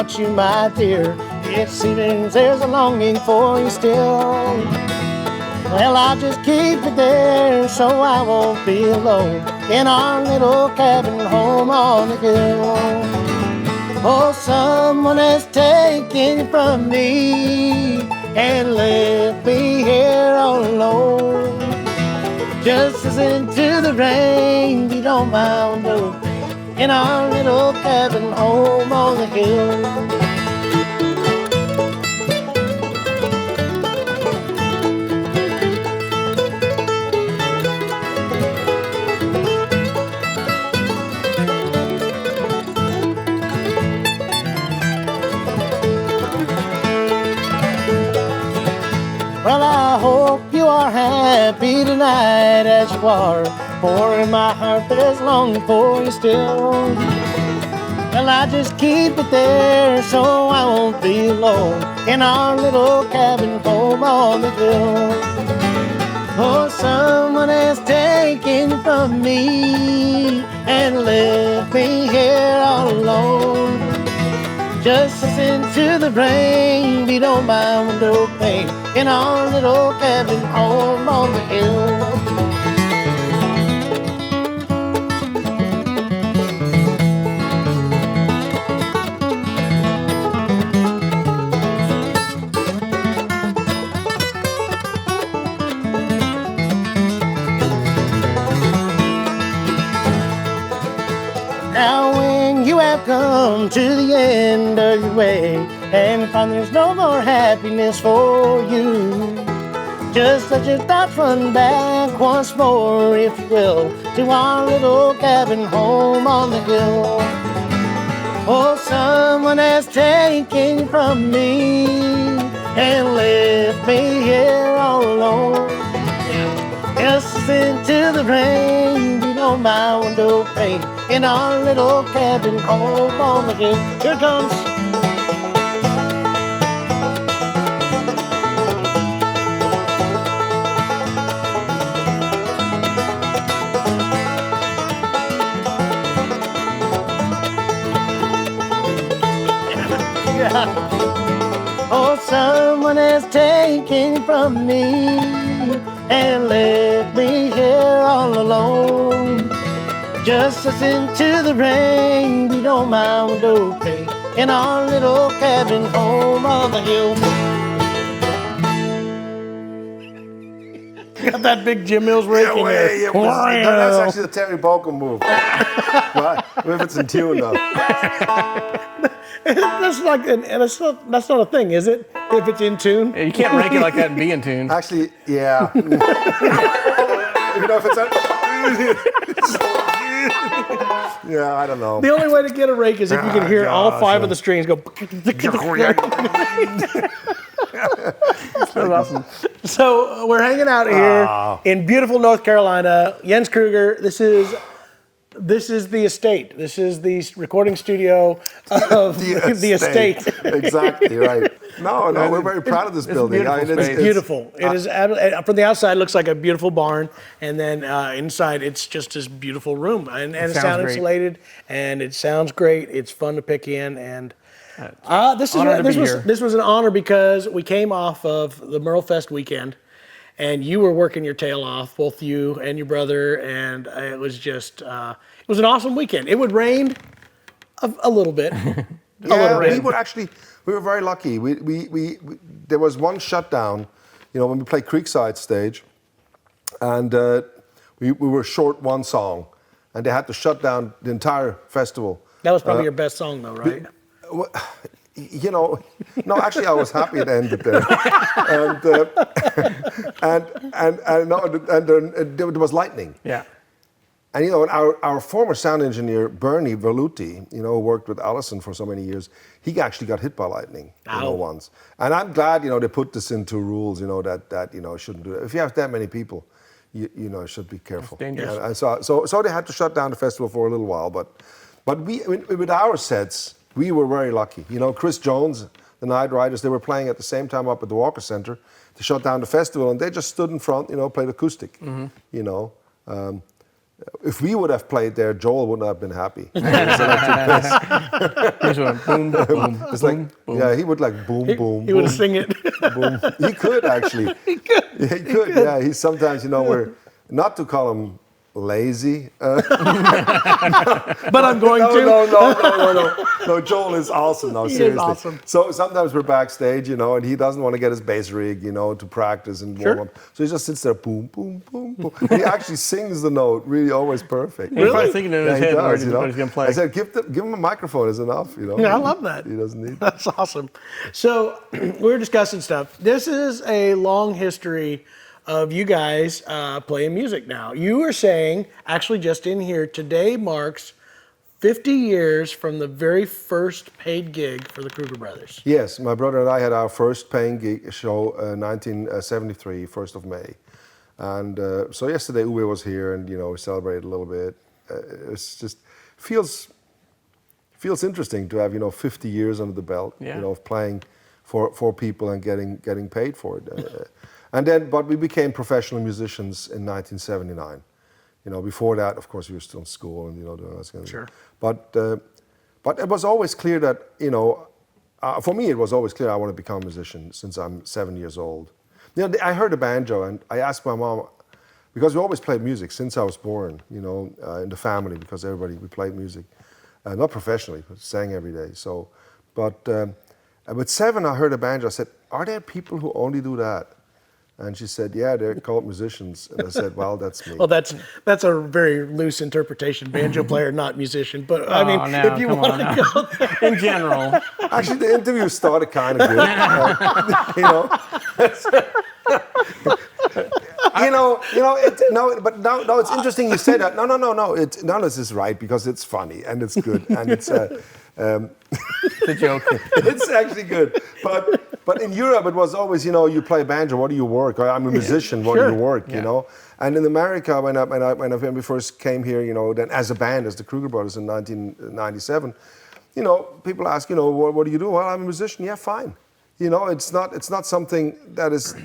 without you, my dear. It seems there's a longing for you still. Well, I'll just keep it there so I won't be alone in our little cabin home on the hill. Oh, someone has taken you from me and left me here all alone. Just listen to the rain beat on my window in our little cabin home on the hill. Well, I hope you are happy tonight as you are, for in my heart there's longing for you still. Well, I just keep it there so I won't be alone in our little cabin home on the hill. Oh, someone has taken you from me and left me here all alone. Just listen to the rain beat on my window pane in our little cabin home on the hill. Now when you have come to the end of your way and find there's no more happiness for you, just let your thoughts run back once more, if you will, to our little cabin home on the hill. Oh, someone has taken you from me and left me here all alone. Just listen to the rain beat on my window pane in our little cabin home on the hill. Here it comes. Yeah. Oh, someone has taken from me and left me here all alone. Just listen to the rain beat on my window pane in our little cabin home on the hill. Got that big Jim Mills rake in there. Yeah, that's actually the Terry Balcom move. Right? If it's in tune, though. That's like, and that's not a thing, is it? If it's in tune, Yeah, you can't rank it like that and be in tune. Actually, yeah. You know, if it's yeah, I don't know. the only way to get a rake is if you can hear all five of the strings go. That's awesome. So we're hanging out here in beautiful North Carolina. Jens Kruger, this is the estate. This is the recording studio of the estate. Exactly, right. No, we're very proud of this building. It's beautiful. It is from the outside, it looks like a beautiful barn, and then inside, it's just this beautiful room, and it's sound insulated, and it sounds great. It's fun to pick in, and this was an honor because we came off of the Merlefest Weekend, and you were working your tail off, both you and your brother, and it was just it was an awesome weekend. It would rain a little bit. We were very lucky. We there was one shutdown, when we played Creekside stage, and we were short one song, and they had to shut down the entire festival. That was probably your best song, though, right? No, actually, I was happy it ended there, and there was lightning. Yeah. And our former sound engineer Bernie Verluti, who worked with Allison for so many years, he actually got hit by lightning once. And I'm glad they put this into rules, that shouldn't do it. If you have that many people, you should be careful. That's dangerous. And so they had to shut down the festival for a little while, but we with our sets we were very lucky. Chris Jones, the Night Riders, they were playing at the same time up at the Walker Center to shut down the festival, and they just stood in front, played acoustic. if we would have played there, Joel wouldn't have been happy. It's electric bass. Here's one. Boom, boom, It's boom, like, boom. yeah, he would like boom, boom, He would boom, sing it. boom. He could actually. He could. Yeah, he sometimes, we're not to call him lazy. But I'm going to. No, Joel is awesome. No, He is seriously. awesome. So sometimes we're backstage, and he doesn't want to get his bass rig, to practice and warm up. So he just sits there, boom, boom, boom, boom. And he actually sings the note, really always perfect. He's probably thinking in his he head does, what he's going to play. I said, give him a microphone is enough, Yeah, I love that. He doesn't need. That's awesome. So we're discussing stuff. This is a long history of you guys playing music now. You were saying, actually just in here, today marks 50 years from the very first paid gig for the Kruger Brothers. Yes, my brother and I had our first paying gig show 1973, 1st of May. And so yesterday Uwe was here and, we celebrated a little bit. It's just feels interesting to have, 50 years under the belt, of playing for people and getting paid for it. But we became professional musicians in 1979. Before that, of course, we were still in school and doing that kind of Sure. But it was always clear that for me it was always clear I want to become a musician since I'm 7 years old. I heard a banjo and I asked my mom, because we always played music since I was born. In the family, because we played music, not professionally, but sang every day. So, but at 7 I heard a banjo. I said, "Are there people who only do that?" And she said, "Yeah, they're called musicians." And I said, "Well, that's me." Well, that's a very loose interpretation. Banjo player, not musician. But I mean, now, if you come want on to go there. In general. Actually, the interview started kind of good. It's interesting you say that. No, this is right because it's funny and it's good and it's. The joke. It's actually good, but in Europe it was always, you play banjo. What do you work? I'm a musician. What do you work? And in America, when we first came here, then as a band, as the Kruger Brothers in 1997, people ask, what do you do? Well, I'm a musician. Yeah, fine. It's not something that is.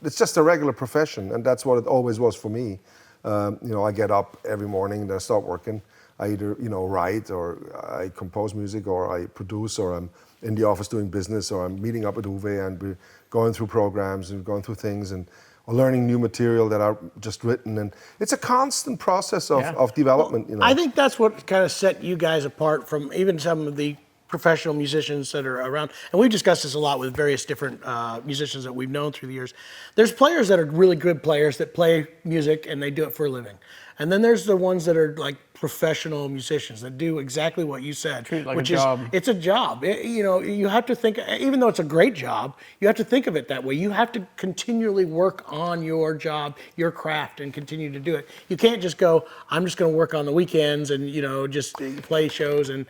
It's just a regular profession, and that's what it always was for me. I get up every morning and I start working. I either write or I compose music or I produce or I'm in the office doing business or I'm meeting up with Uwe and we're going through programs and going through things and learning new material that are just written, and it's a constant process of development. I think that's what kind of set you guys apart from even some of the professional musicians that are around. And we've discussed this a lot with various different musicians that we've known through the years. There's players that are really good players that play music and they do it for a living. And then there's the ones that are like professional musicians that do exactly what you said, Treat it like which a is job. it's a job. You have to think, even though it's a great job, you have to think of it that way. You have to continually work on your job, your craft, and continue to do it. You can't just go, I'm just going to work on the weekends and just play shows and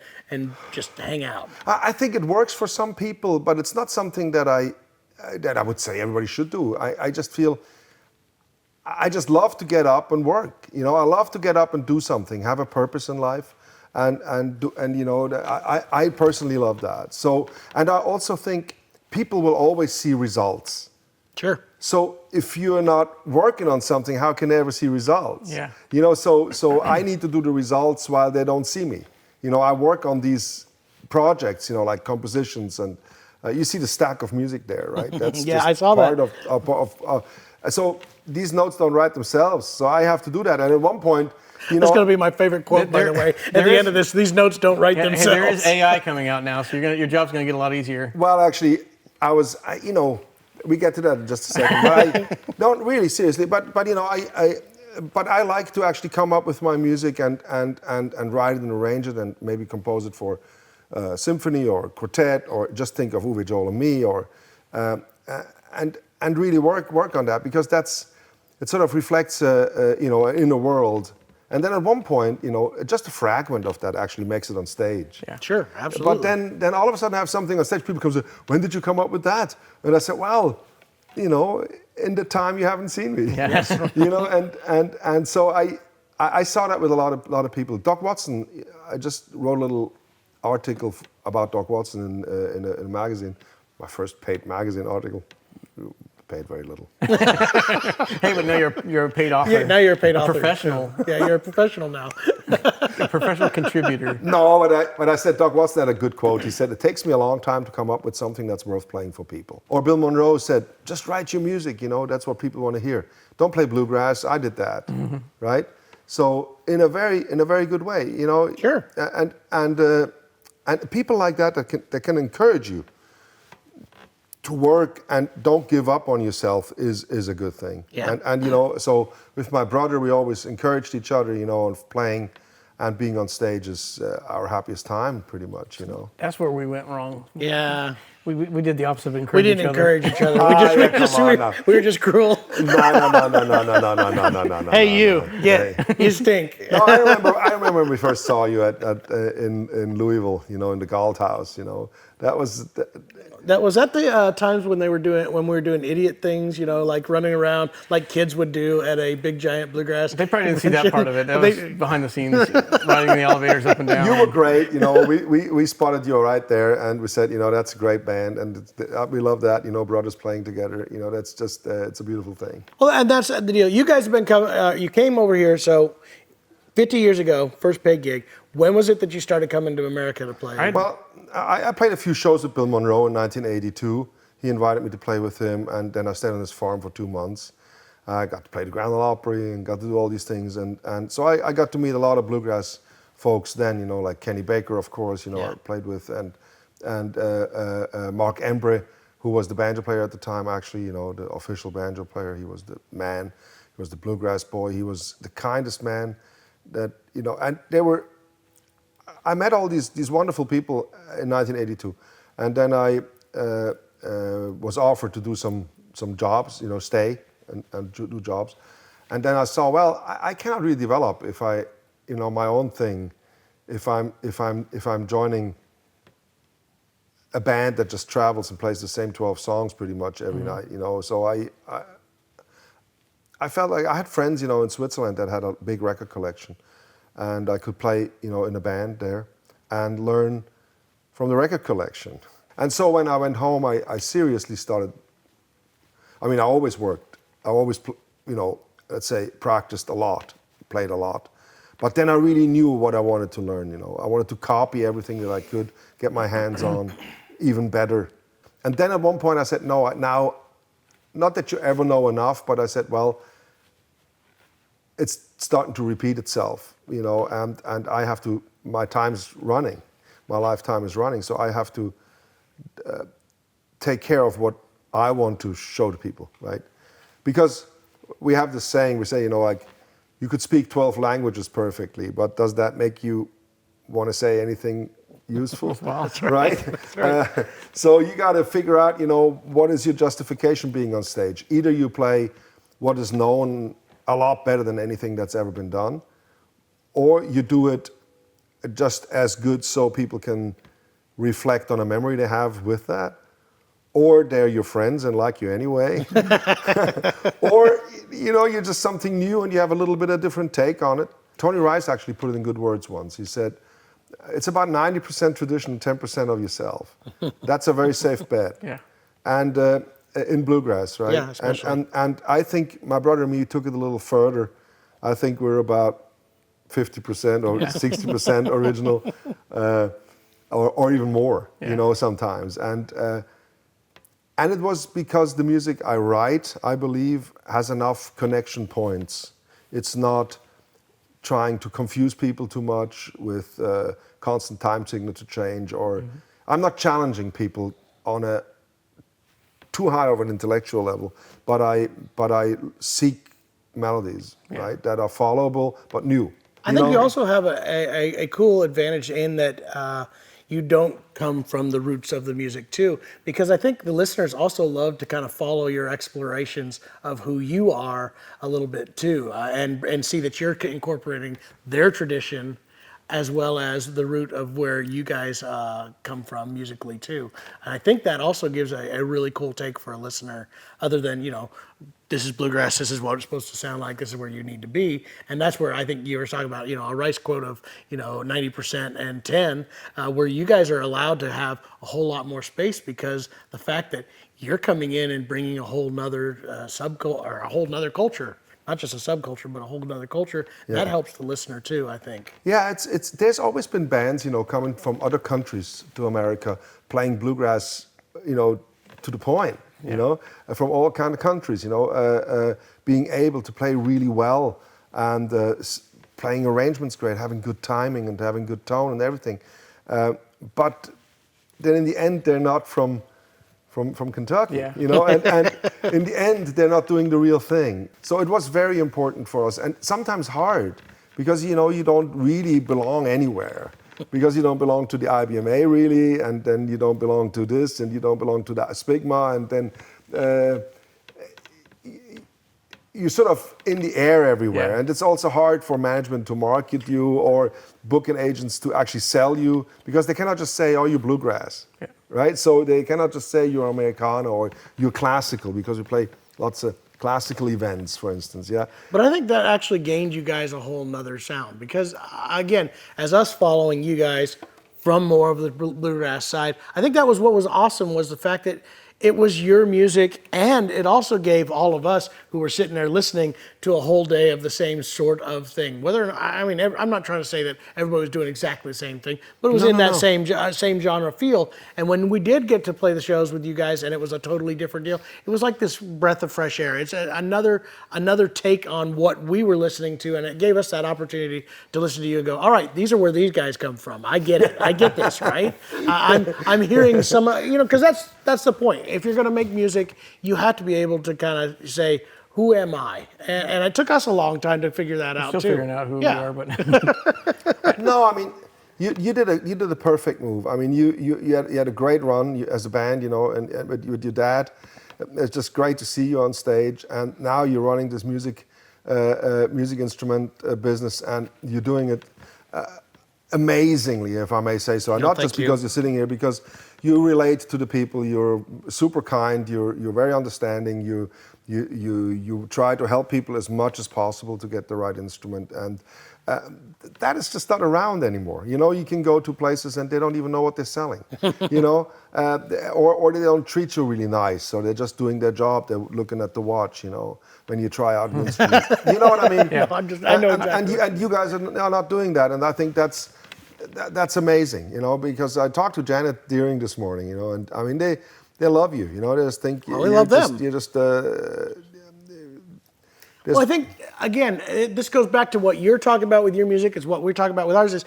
just hang out. I think it works for some people, but it's not something that I would say everybody should do. I just feel. I just love to get up and work. I love to get up and do something, have a purpose in life, and I personally love that. So, and I also think people will always see results. Sure. So if you're not working on something, how can they ever see results? Yeah. So I need to do the results while they don't see me. I work on these projects, like compositions, and you see the stack of music there, right? That's Yeah, just I saw part that. of so these notes don't write themselves, so I have to do that. And at one point, That's going to be my favorite quote, by the way. At the end of this, these notes don't write themselves. There is AI coming out now, so your job's going to get a lot easier. Well, actually, we get to that in just a second. But I don't really seriously. But I like to actually come up with my music and write it and arrange it and maybe compose it for symphony or quartet or just think of Uwe, Joel, and me and really work on that, because it sort of reflects an inner world. And then at one point, just a fragment of that actually makes it on stage. Yeah. Sure, absolutely. But then all of a sudden I have something on stage. People come and say, "When did you come up with that?" And I said, "Well, in the time you haven't seen me." Yes. And so I saw that with a lot of people. Doc Watson, I just wrote a little article about Doc Watson in a magazine, my first paid magazine article. paid very little. Hey, but now you're a paid author. Yeah, now you're a paid author. Professional. Yeah, you're a professional now. A professional contributor. No, when I said, Doc, wasn't that a good quote? He said, it takes me a long time to come up with something that's worth playing for people. Or Bill Monroe said, just write your music, you know, that's what people want to hear. Don't play bluegrass, I did that, right? So in a very good way, you know. Sure. And people like that can encourage you to work and don't give up on yourself is a good thing. Yeah. And you know, so with my brother, we always encouraged each other, you know, on playing and being on stage is our happiest time, pretty much, you know. That's where we went wrong. Yeah. We did the opposite of We encouraging didn't each other. encourage each other. Yeah, We were just cruel. No. Hey, you. You stink. No, I remember when we first saw you in Louisville, you know, in the Galt House, you know. That was at the times when we were doing idiot things, you know, like running around like kids would do at a big giant bluegrass. They probably didn't see that part of it. That was behind the scenes, riding the elevators up and down. You were great, you know. We spotted you right there, and we said, you know, that's a great band, and we love that, you know, brothers playing together. You know, that's just it's a beautiful thing. Well, and that's the deal. You guys have been coming. You came over here, so 50 years ago, first paid gig. When was it that you started coming to America to play? Well, I played a few shows with Bill Monroe in 1982. He invited me to play with him, and then I stayed on his farm for 2 months. I got to play the Grand Ole Opry and got to do all these things, and so I got to meet a lot of bluegrass folks then, you know, like Kenny Baker, of course, you know, I played with, and Mark Embry, who was the banjo player at the time, actually, you know, the official banjo player. He was the man. He was the bluegrass boy. He was the kindest man that, you know, and I met all these wonderful people in 1982, and then I was offered to do some jobs, you know, stay and do jobs, and then I saw, well, I cannot really develop if I, you know, my own thing, if I'm joining a band that just travels and plays the same 12 songs pretty much every night, you know. So I felt like I had friends, you know, in Switzerland that had a big record collection, and I could play, you know, in a band there and learn from the record collection. And so when I went home, I seriously started. I mean, I always worked. I always, you know, let's say practiced a lot, played a lot. But then I really knew what I wanted to learn, you know. I wanted to copy everything that I could, get my hands on even better. And then at one point I said, no, now, not that you ever know enough, but I said, well, it's starting to repeat itself, you know, and I have to, my time's running, my lifetime is running, so I have to take care of what I want to show to people, right? Because we have this saying, we say, you know, like, you could speak 12 languages perfectly, but does that make you want to say anything useful? Well, that's right? That's right. So you got to figure out, you know, what is your justification being on stage? Either you play what is known a lot better than anything that's ever been done, or you do it just as good so people can reflect on a memory they have with that, or they're your friends and like you anyway, or, you know, you're just something new and you have a little bit of different take on it. Tony Rice actually put it in good words once. He said, it's about 90% tradition, 10% of yourself. That's a very safe bet. Yeah. And in bluegrass, right? Yeah, especially. And I think my brother and me took it a little further. I think we're about 50% or 60% original, or even more, you know, sometimes. And it was because the music I write, I believe, has enough connection points. It's not trying to confuse people too much with constant time signature change, or I'm not challenging people on a too high of an intellectual level, but I seek melodies, right, that are followable but new. I think you also have a cool advantage in that you don't come from the roots of the music too, because I think the listeners also love to kind of follow your explorations of who you are a little bit too, and see that you're incorporating their tradition as well as the root of where you guys come from musically too. And I think that also gives a really cool take for a listener, other than, you know, this is bluegrass, this is what it's supposed to sound like, this is where you need to be. And that's where I think you were talking about, you know, a Rice quote of, you know, 90% and 10, where you guys are allowed to have a whole lot more space, because the fact that you're coming in and bringing a whole nother subculture, or a whole nother culture, not just a subculture, but a whole nother culture. That helps the listener too, I think. Yeah, it's there's always been bands, coming from other countries to America, playing bluegrass, to the point, from all kind of countries, being able to play really well and playing arrangements great, having good timing and having good tone and everything. But then in the end, they're not from Kentucky, and in the end, they're not doing the real thing. So it was very important for us, and sometimes hard, because you don't really belong anywhere, because you don't belong to the IBMA really, and then you don't belong to this, and you don't belong to that Spigma, and then you're sort of in the air everywhere, and it's also hard for management to market you or booking agents to actually sell you, because they cannot just say, "Oh, you're bluegrass," right? So they cannot just say you're Americana or you're classical, because we play lots of classical events, for instance. But I think that actually gained you guys a whole nother sound, because again, as us following you guys from more of the bluegrass side, I think that was what was awesome, was the fact that it was your music, and it also gave all of us who were sitting there listening to a whole day of the same sort of thing. I'm not trying to say that everybody was doing exactly the same thing, but it was that same genre feel. And when we did get to play the shows with you guys, and it was a totally different deal, it was like this breath of fresh air. It's another take on what we were listening to, and it gave us that opportunity to listen to you and go, all right, these are where these guys come from. I get it. I get this, right? I'm hearing some, because that's the point. If you're going to make music, you have to be able to kind of say, who am I? And it took us a long time to figure that out, still too. Figuring out who we are, but No, I mean, you did a perfect move. I mean, you had a great run as a band, and with your dad. It's just great to see you on stage, and now you're running this music instrument business, and you're doing it amazingly, if I may say so. Not just because you're sitting here, because you relate to the people. You're super kind. You're very understanding. You try to help people as much as possible to get the right instrument, and that is just not around anymore. You can go to places and they don't even know what they're selling. Or they don't treat you really nice, or they're just doing their job. They're looking at the watch. When you try out an instrument. You know what I mean? Yeah, I know exactly. And you guys are not doing that, and I think that's amazing. Because I talked to Janet Deering this morning. And I mean they love you. They just think we love them. You're just. Well, I think again, this goes back to what you're talking about with your music. It's what we're talking about with ours.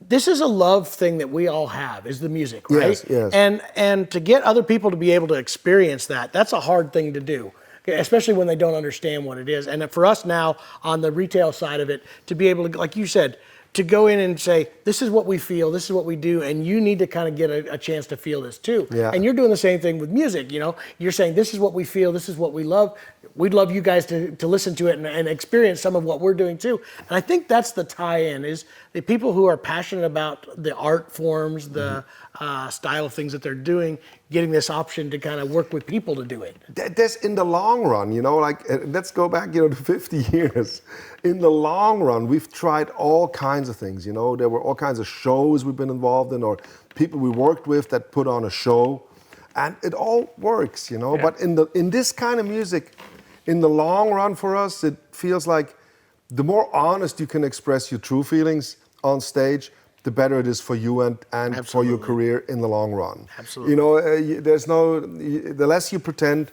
This is a love thing that we all have, is the music, right? Yes. And to get other people to be able to experience that's a hard thing to do, especially when they don't understand what it is. And for us now on the retail side of it, to be able to, like you said, to go in and say, this is what we feel, this is what we do, and you need to kind of get a chance to feel this too. Yeah. And you're doing the same thing with music, You're saying, this is what we feel, this is what we love. We'd love you guys to listen to it and experience some of what we're doing too. And I think that's the tie-in, is the people who are passionate about the art forms, the style of things that they're doing, getting this option to kind of work with people to do it. There's, in the long run, let's go back, to 50 years. In the long run, we've tried all kinds of things, There were all kinds of shows we've been involved in, or people we worked with that put on a show, and it all works, Yeah. But in this kind of music, in the long run for us, it feels like the more honest you can express your true feelings on stage, the better it is for you and for your career in the long run. Absolutely. The less you pretend,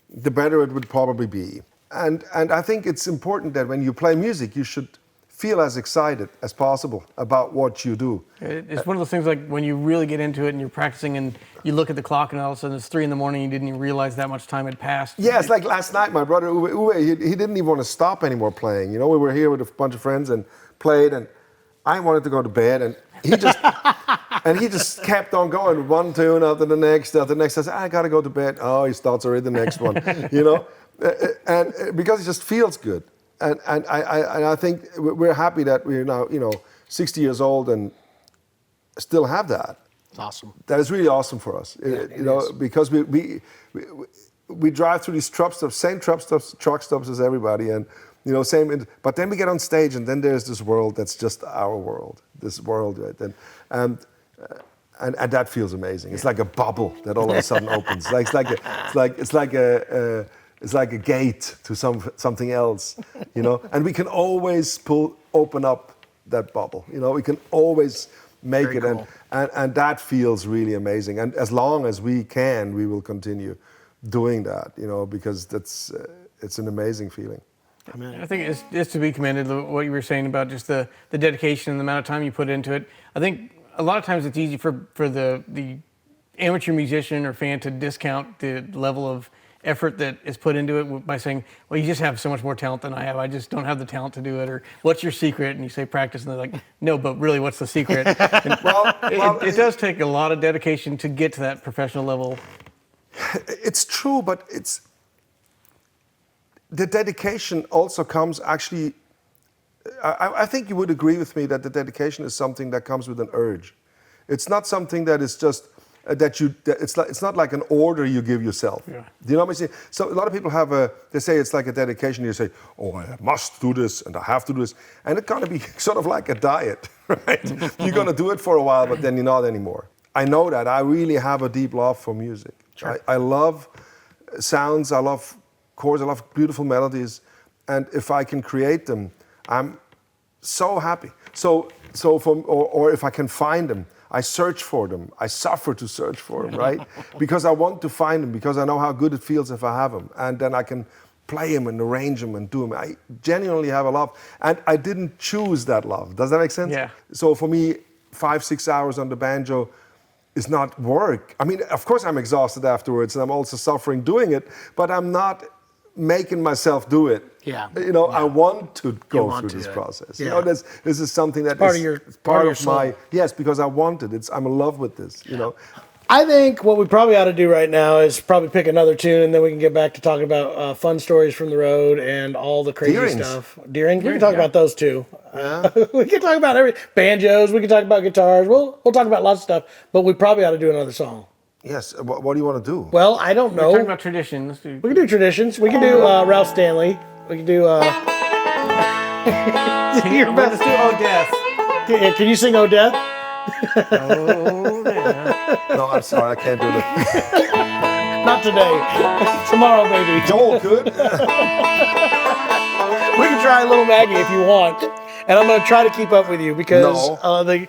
the better it would probably be. And I think it's important that when you play music, you should feel as excited as possible about what you do. It's one of those things, like when you really get into it and you're practicing and you look at the clock and all of a sudden it's 3 a.m. and you didn't even realize that much time had passed. Yeah, it's like last night, my brother Uwe, he didn't even want to stop anymore playing. We were here with a bunch of friends and played, and I wanted to go to bed, and he just kept on going, one tune after the next. I said, I gotta go to bed. Oh, he starts already the next one, and because it just feels good. And I think we're happy that we're now 60 years old and still have that. It's awesome. That is really awesome for us. Because we drive through these truck stops as everybody, and same. But then we get on stage, and then there's this world that's just our world. This world, right? And and that feels amazing. It's like a bubble that all of a sudden opens. It's like a gate to something else, you know. And we can always open up that bubble, you know. We can always make Very it, cool. and that feels really amazing. And as long as we can, we will continue doing that, you know, because it's an amazing feeling. I think it's to be commended, what you were saying about just the dedication and the amount of time you put into it. I think a lot of times it's easy for the amateur musician or fan to discount the level of effort that is put into it by saying, well, you just have so much more talent than I have. I just don't have the talent to do it. Or what's your secret? And you say practice, and they're like, no, but really, what's the secret? It does take a lot of dedication to get to that professional level. It's true, but the dedication also comes actually. I think you would agree with me that the dedication is something that comes with an urge. It's not something that is just it's not like an order you give yourself. Yeah. Do you know what I'm saying? So a lot of people they say it's like a dedication. You say, oh, I must do this and I have to do this. And it's gonna be sort of like a diet, right? You're gonna do it for a while, but then you're not anymore. I know that. I really have a deep love for music. Sure. I love sounds, I love chords, I love beautiful melodies. And if I can create them, I'm so happy. So or if I can find them, I search for them. I suffer to search for them, right? Because I want to find them, because I know how good it feels if I have them. And then I can play them and arrange them and do them. I genuinely have a love. And I didn't choose that love. Does that make sense? Yeah. So for me, 5-6 hours on the banjo is not work. I mean, of course I'm exhausted afterwards and I'm also suffering doing it, but I'm not making myself do it. Yeah. You know, I want to go want through to this do it. process. Yeah. You know, this is something that part is of your- part part of of your my soul. yes, because I want it. I'm in love with this. You know, I think what we probably ought to do right now is probably pick another tune, and then we can get back to talking about fun stories from the road and all the crazy Deerings. stuff. Deering, we can talk yeah. about those too. We can talk about banjos. We can talk about guitars. We'll talk about lots of stuff. But we probably ought to do another song. yes. What do you want to do? Well, I don't We're know. talking about traditions. We can do traditions. We can do Ralph Stanley. We can do. Your Let's best. do Oh Death. Can you sing "Oh Death"? Oh, Death. No, I'm sorry, I can't do that. Not today. Tomorrow, maybe. Joel could. We can try Little Maggie if you want. And I'm going to try to keep up with you because No. the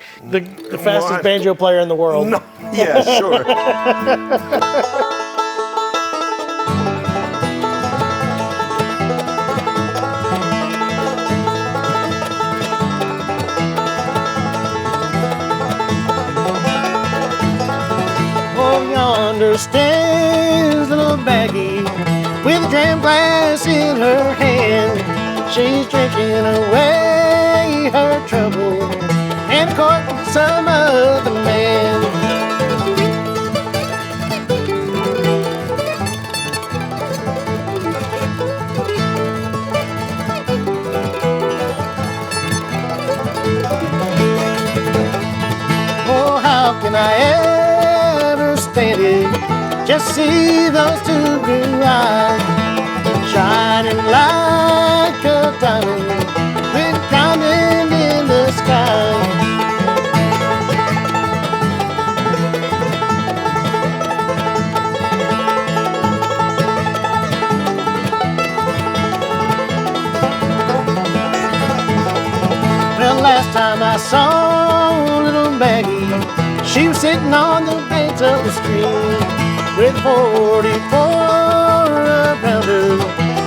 fastest on. banjo player in the world. No. Yeah, sure. Oh, yonder stands little Maggie with a dram glass in her hand. She's drinking away her trouble and courting some other man. Oh, how can I ever stand it? Just see those two blue eyes shining like a diamond, with diamond in the sky. Well, last time I saw little Maggie, she was sitting on the banks of the stream with 44 around her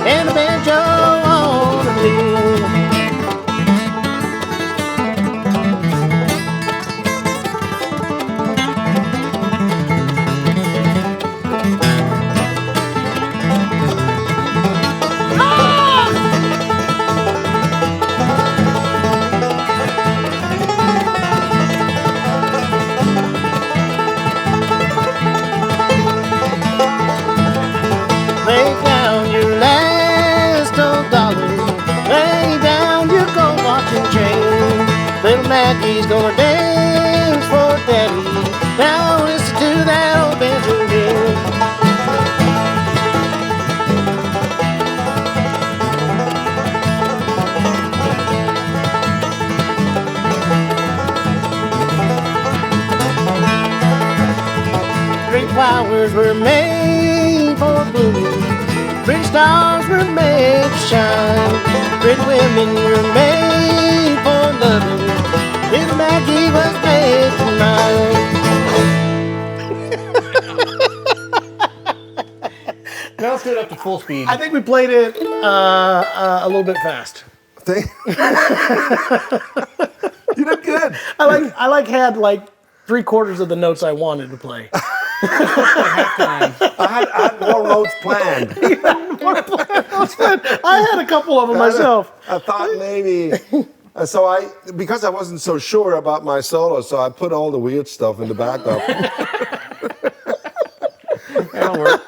and a banjo on her knee. Lay down your last old dollar, lay down your gold watch and chain. Little Maggie's gonna dance for Daddy. Now listen to that old banjo again. flowers were made for blooming. Pretty stars were made to shine. Pretty women were made for loving. Little Maggie was made for mine. Now let's do it up to full speed. I think we played it a little bit fast. You did good. I had like 3/4 of the notes I wanted to play. I had more notes planned. I had a couple of them myself. I thought maybe. Because I wasn't so sure about my solo, so I put all the weird stuff in the backup. That'll work.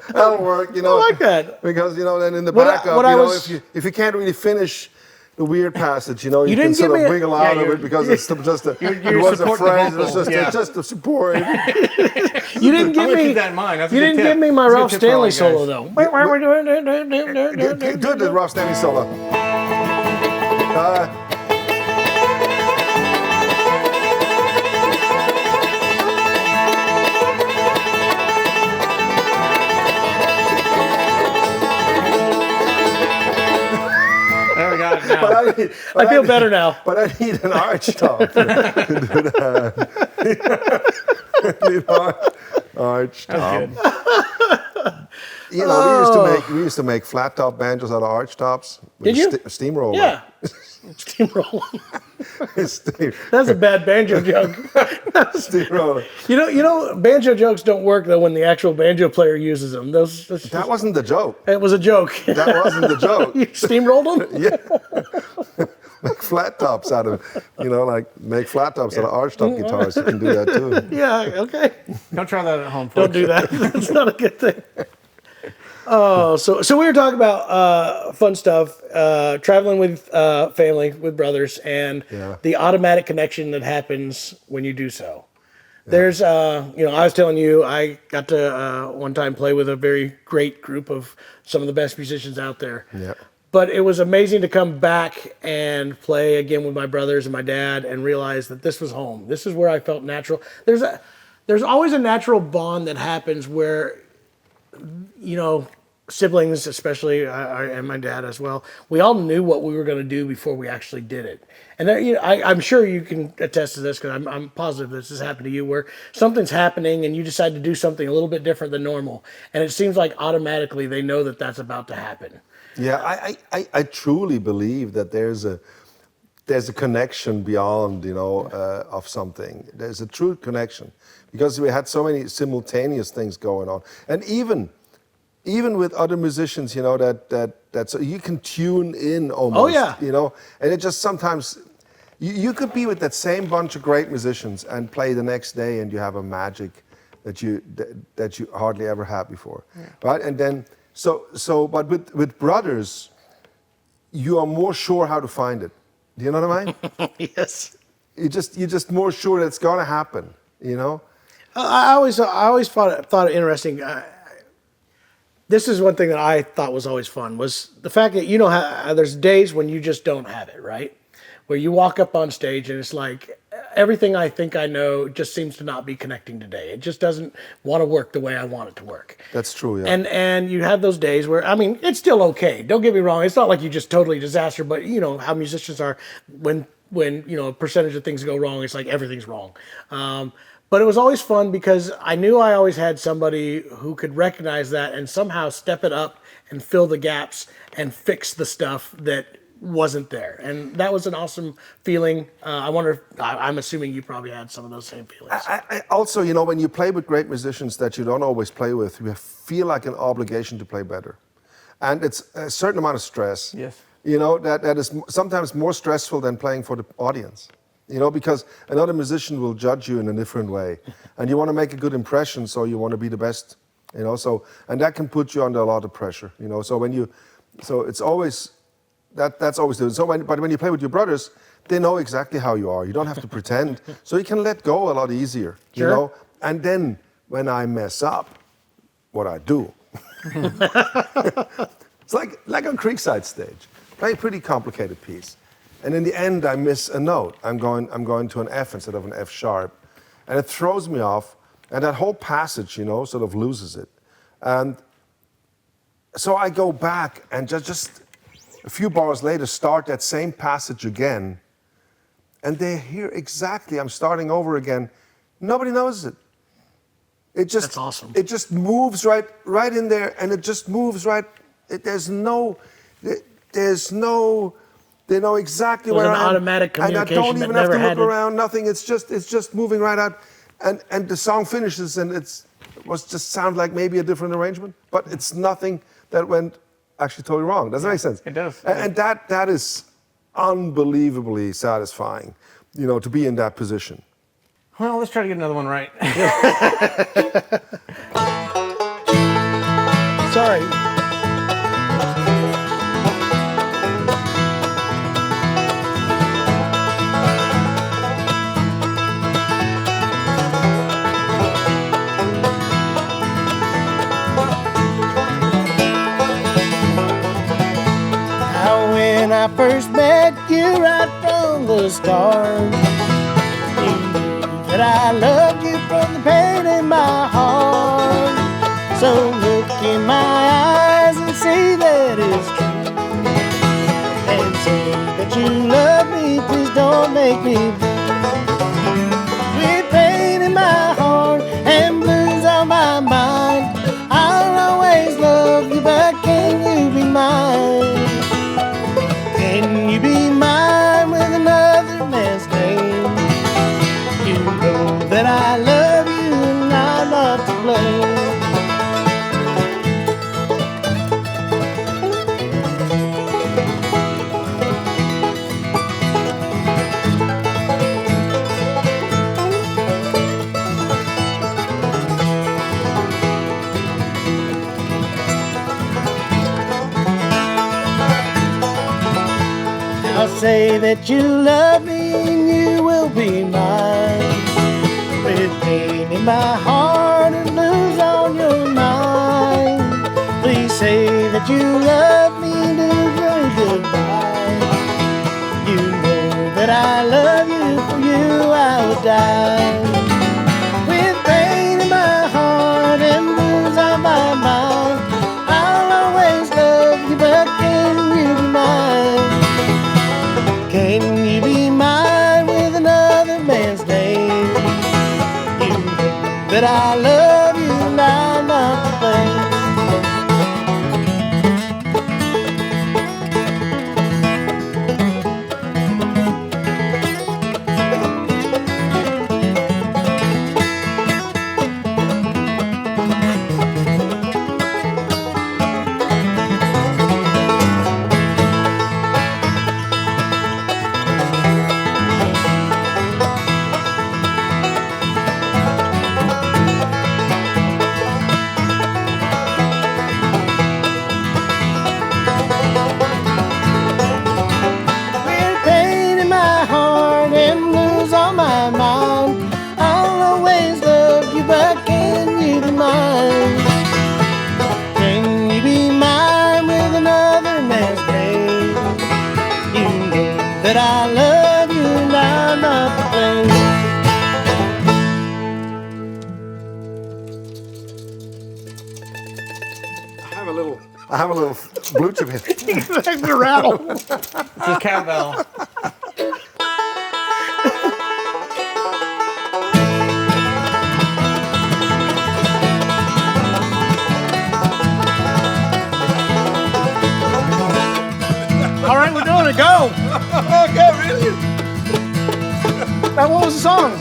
That'll work, I like that. Because then in the What I- backup, what I was- if you can't really fix the weird passage, you can didn't sort give of me a- wiggle out of it because it's just a. You're it was a supporting the phrase. vocal, It's just a support. You didn't give I'm gonna me. keep that in mind. That's a You good didn't tip. give me my That's a good Ralph tip for all Stanley you guys. solo though. Good, the Ross Stanley solo. There we got it now. I feel better now. But I need an arch top. Arch top. That's good. We used to make flat top banjos out of arch tops. With Did you? Steamroller. Yeah. Steamroller. Steam- That's a bad banjo joke. Steamroller. You know, banjo jokes don't work though when the actual banjo player uses them. That wasn't the joke. It was a joke. That wasn't the joke. You steamrolled them? Yeah. Make flat tops out of, make flat tops out of arch top guitars. You can do that too. Yeah. Okay. Don't try that at home, folks. Don't do that. That's not a good thing. Oh, so we were talking about fun stuff, traveling with family, with brothers, and the automatic connection that happens when you do so. Yeah. There's, I was telling you, I got to one time play with a very great group of some of the best musicians out there. Yeah. But it was amazing to come back and play again with my brothers and my dad and realize that this was home. This is where I felt natural. There's always a natural bond that happens where, siblings, especially, and my dad as well, we all knew what we were going to do before we actually did it. And I'm sure you can attest to this because I'm positive this has happened to you, where something's happening and you decide to do something a little bit different than normal. And it seems like automatically they know that that's about to happen. Yeah, I truly believe that there's a connection beyond, of something. There's a true connection because we had so many simultaneous things going on. And even with other musicians, that so you can tune in almost. Oh, yeah. And it just sometimes you could be with that same bunch of great musicians and play the next day, and you have a magic that you hardly ever had before, right? And then but with brothers, you are more sure how to find it. Do you know what I mean? Yes. You're just more sure that it's gonna happen. I always thought it interesting. This is one thing that I thought was always fun, was the fact that how there's days when you just don't have it, right? Where you walk up on stage and it's like everything I think I know just seems to not be connecting today. It just doesn't want to work the way I want it to work. That's true, yeah. And you have those days where, it's still okay. Don't get me wrong. It's not like you just totally disaster, but how musicians are when a percentage of things go wrong, it's like everything's wrong. But it was always fun because I knew I always had somebody who could recognize that and somehow step it up and fill the gaps and fix the stuff that wasn't there. And that was an awesome feeling. I'm assuming you probably had some of those same feelings. I also, when you play with great musicians that you don't always play with, you feel like an obligation to play better. And it's a certain amount of stress. Yes. That is sometimes more stressful than playing for the audience. Because another musician will judge you in a different way. And you want to make a good impression, so you want to be the best, and that can put you under a lot of pressure, so it's always, that's always the, but when you play with your brothers, they know exactly how you are. You don't have to pretend, so you can let go a lot easier, Sure. And then when I mess up, what I do, it's like on Creekside stage, play a pretty complicated piece. And in the end, I miss a note. I'm going to an F instead of an F sharp. And it throws me off. And that whole passage, you know, sort of loses it. And so I go back and just a few bars later start that same passage again. And they hear exactly, I'm starting over again. Nobody knows it. It just, That's awesome. It just moves right in there, and it just moves right. There's no, they know exactly where I am. It was an automatic communication and I don't even have to look to... around, nothing. It's just moving right out. And the song finishes, and it just sound like maybe a different arrangement, but it's nothing that went actually totally wrong. Does that make sense? It does. And that is unbelievably satisfying, you know, to be in that position. Well, let's try to get another one right. Sorry. How when I first met you right from the start, that I loved you from the pain in my heart. So look in my eyes and see that it's true, and say that you love me, please don't make me blue. With pain in my heart and blues on my mind, I'll always love you, but can you be mine? Can you be mine with another man's name? You know that I love you and I'm not to blame. I'll say that you love me and you will be mine. With pain in my heart and blues on your mind, please say that you love me and do goodbye. You know that I love you, for you I would die. With pain in my heart and blues on my mind, I'll always love you, but can you be mine? Can you be mine with another man's name? You know that I love you and I'm not to blame. That I love you and I'm not to blame. I have a little blue chip here. It's a rattle. It's a cowbell. All right, we're doing it. Go. Okay, really? Now, what was the song?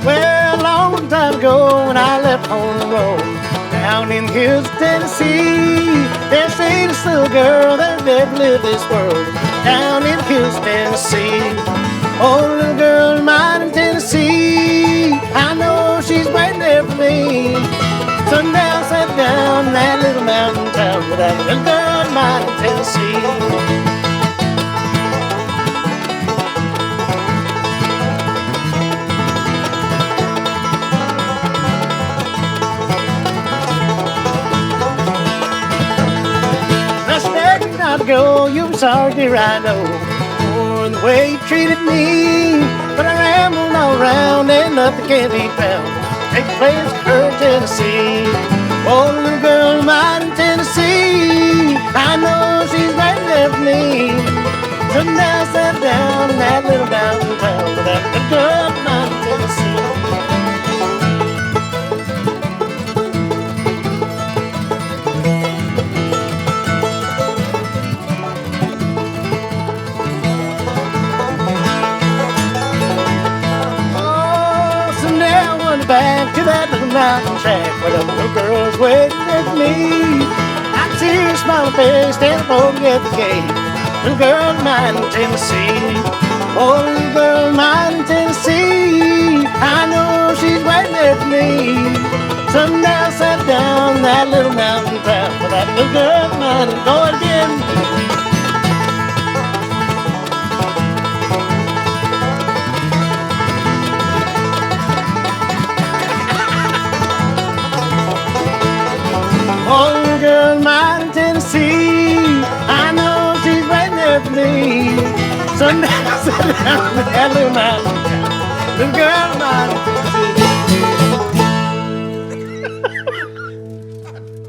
Well, a long time ago when I left home to roam down in the hills of Tennessee, there stayed this little girl that never lived this world down in the hills of Tennessee. Oh, little girl of mine in Tennessee, I know she's waiting there for me. Sundown sat down in that little mountain town with that little girl of mine in Tennessee. Go, you were sorry, dear, I know, for the way you treated me. But I rambled all around and nothing can be found take place in Tennessee. Oh, little girl of mine in Tennessee, I know she's waiting there for me. Sitting down, sat down in that little mountain town with that little girl of mine in Tennessee. Back to that little mountain shack where the little girl's waiting there for me. I can see her smiling face standing over at the gate. Little girl of mine in Tennessee. Oh, little girl of mine in Tennessee, I know she's waiting there for me. Sundown sat down in that little mountain town with that little girl of mine and go again. Oh, little girl of mine in Tennessee, I know she's waiting there for me. Sundown sat down in that little mountain town, little girl of mine in Tennessee.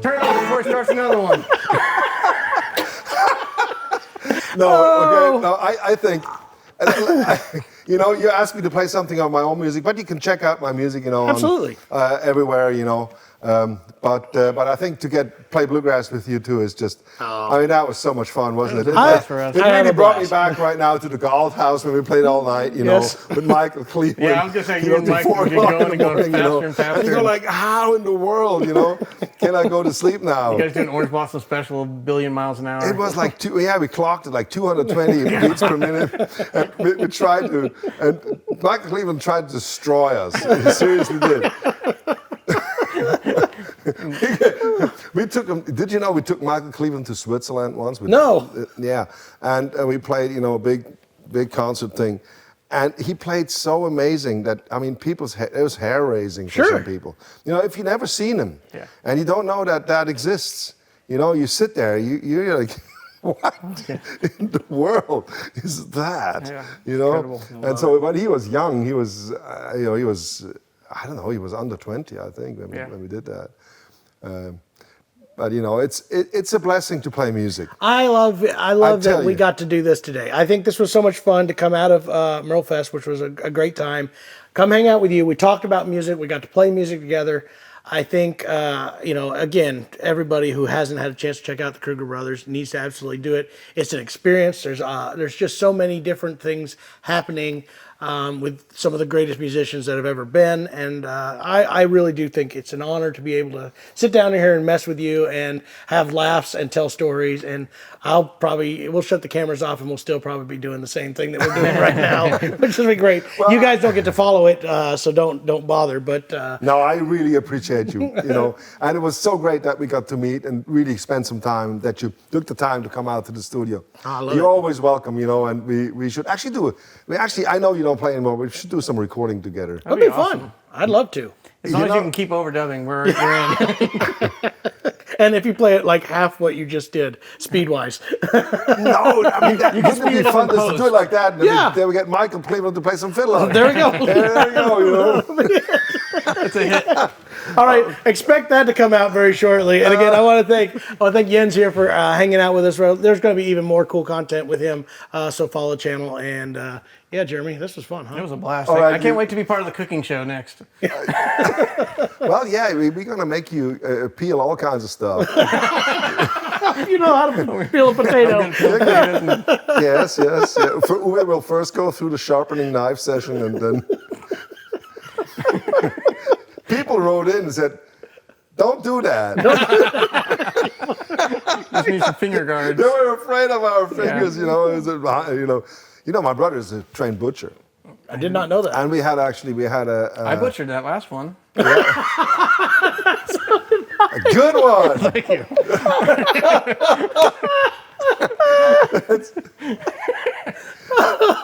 Turn it off before it starts another one. No, okay, no, I think, you know, you asked me to play something of my own music, but you can check out my music, you know, Absolutely. everywhere, you know. But I think to play bluegrass with you too is just, I mean, that was so much fun, wasn't it? blast for us. It I had really a brought me blast. back right now to the Galt House when we played all night, you Yes. know, with Michael Cleveland. Yeah, I was just saying, you you know, and till Mike 4 would get o'clock going in and the going morning, you know. faster and faster. And you go like, how in the world, you know, can I go to sleep now? You guys doing Orange Blossom Special, a billion miles an hour. It was like we clocked it like 220 beats per minute. And we tried to, and Michael Cleveland tried to destroy us. He seriously did. We took him. Did you know we took Michael Cleveland to Switzerland once? No. Yeah, and we played, you know, a big concert thing, and he played so amazing that, I mean, it was hair raising for some people. You know, if you've never seen him, Yeah. and you don't know that exists, you know, you sit there, you're like, what in the world is that? Yeah, you know, incredible. and so when he was young, he was, you know, he was, I don't know, he was under 20, I think, when we did that. But you know, it's a blessing to play music. I love that we got to do this today. I think this was so much fun to come out of Merlefest, which was a great time. Come hang out with you. We talked about music. We got to play music together. I think, you know, again, everybody who hasn't had a chance to check out the Kruger Brothers needs to absolutely do it. It's an experience. There's just so many different things happening with some of the greatest musicians that have ever been. And I really do think it's an honor to be able to sit down here and mess with you and have laughs and tell stories. And we'll shut the cameras off and we'll still probably be doing the same thing that we're doing right now, which will be great. Well, you guys don't get to follow it, so don't bother. But no, I really appreciate you, you know. And it was so great that we got to meet and really spend some time, that you took the time to come out to the studio. You're always welcome, you know, and we should actually do it. I know you don't play anymore, but we should do some recording together. that'd be awesome. fun. I'd love to. As long as you can keep overdubbing, we're in. And if you play it like half what you just did, speed-wise. No, I mean, wouldn't it be fun to do it like that? And then we get Michael Cleveland to play some fiddle. There we go. There we go, you know. It's a hit. All right, expect that to come out very shortly. And again, I want to thank Jens here for hanging out with us. There's going to be even more cool content with him, so follow the channel. And yeah, Jeremy, this was fun, huh? It was a blast. All right, I can't wait to be part of the cooking show next. Well, yeah, we're going to make you peel all kinds of stuff. You know how to peel a potato. Yes. Yeah. We will first go through the sharpening knife session, and then people wrote in and said, "Don't do that." Just need some finger guards. They were afraid of our fingers, you know. My brother is a trained butcher. I did not know that. And we had a I butchered that last one. a good one. Thank you.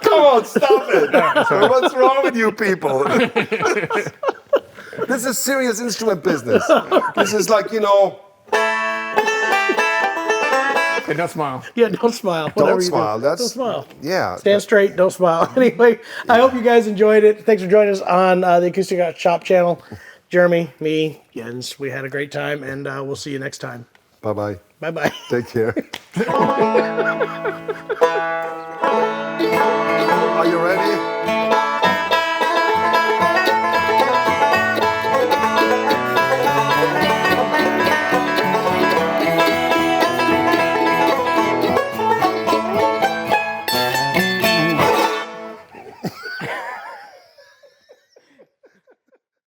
Come on, stop it. What's wrong with you people? This is serious instrument business. This is like, you know. Hey, don't smile. Yeah, don't smile. Don't smile. Don't smile. Yeah. Stand straight, don't smile. Anyway, I hope you guys enjoyed it. Thanks for joining us on the Acoustic Shop channel. Jeremy, me, Jens, we had a great time, and we'll see you next time. Bye-bye. Bye-bye. Take care. Are you ready?